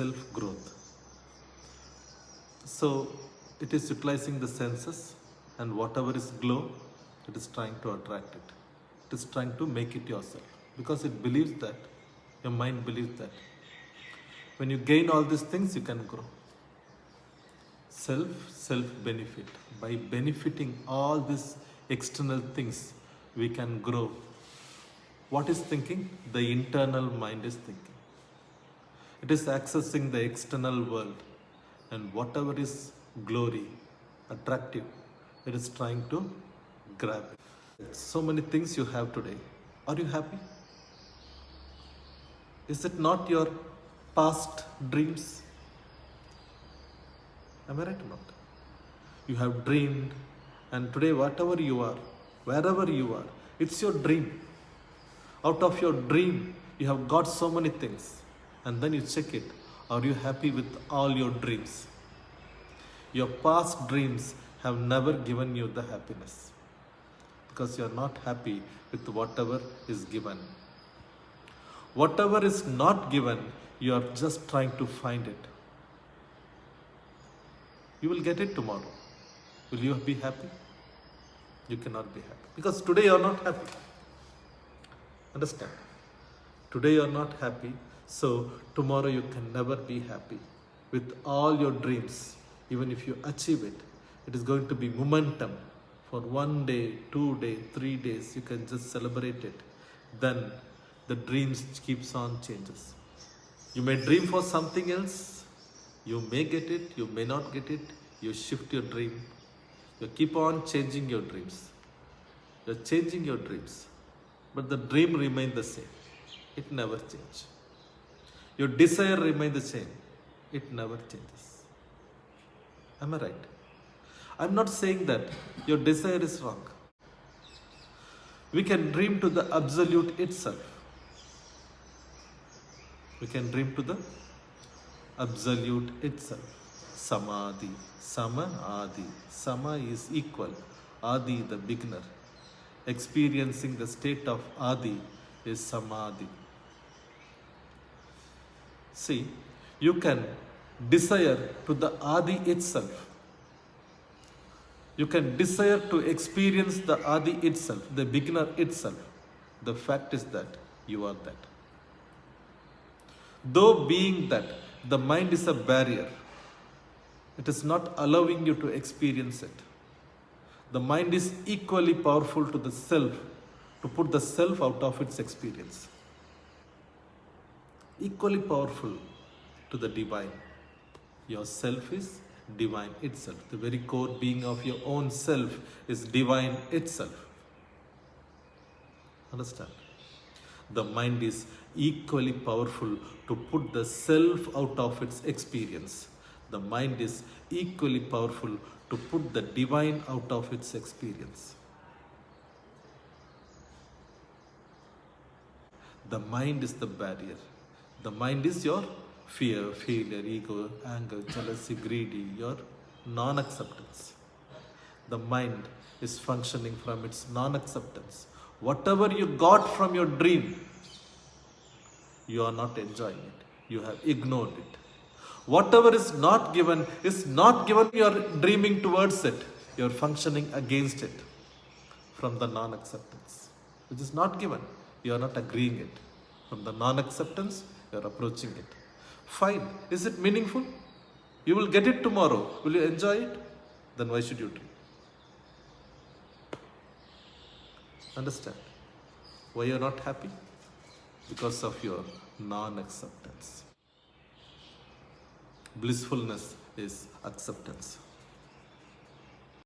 self-growth. So it is utilizing the senses, and whatever is glow, it is trying to attract it. It is trying to make it yourself because it believes that, your mind believes that when you gain all these things, you can grow. Self-benefit. By benefiting all these external things, we can grow. What is thinking? The internal mind is thinking. It is accessing the external world, and whatever is glory, attractive, it is trying to grab it. So many things you have today. Are you happy? Is it not your past dreams? Am I right or not? You have dreamed, and today, whatever you are, wherever you are, it's your dream. Out of your dream, you have got so many things, and then you check it. Are you happy with all your dreams? Your past dreams have never given you the happiness because you are not happy with whatever is given. Whatever is not given, you are just trying to find it. You will get it tomorrow. Will you be happy? You cannot be happy because today you are not happy. Understand? Today you are not happy, so tomorrow you can never be happy with all your dreams. Even if you achieve it, it is going to be momentum for 1 day, 2 days, 3 days. You can just celebrate it. Then the dreams keeps on changes. You may dream for something else. You may get it, you may not get it. You shift your dream. You keep on changing your dreams. You're changing your dreams. But the dream remains the same. It never changes. Your desire remains the same. It never changes. Am I right? I'm not saying that your desire is wrong. We can dream to the absolute itself. We can dream to the absolute itself. Samadhi. Sama, Adi. Sama is equal. Adi, the beginner. Experiencing the state of Adi is Samadhi. See, you can desire to the Adi itself. You can desire to experience the Adi itself, the beginner itself. The fact is that you are that. Though being that, the mind is a barrier. It is not allowing you to experience it. The mind is equally powerful to the self, to put the self out of its experience. Equally powerful to the divine. Your self is divine itself. The very core being of your own self is divine itself. Understand? The mind is equally powerful to put the self out of its experience. The mind is equally powerful to put the divine out of its experience. The mind is the barrier. The mind is your fear, failure, ego, anger, jealousy, greedy, your non-acceptance. The mind is functioning from its non-acceptance. Whatever you got from your dream, you are not enjoying it. You have ignored it. Whatever is not given, you are dreaming towards it. You are functioning against it from the non-acceptance. Which is not given, you are not agreeing it. From the non-acceptance, you are approaching it. Fine. Is it meaningful? You will get it tomorrow. Will you enjoy it? Then why should you dream? Understand? Why you are not happy? Because of your non-acceptance. Blissfulness is acceptance.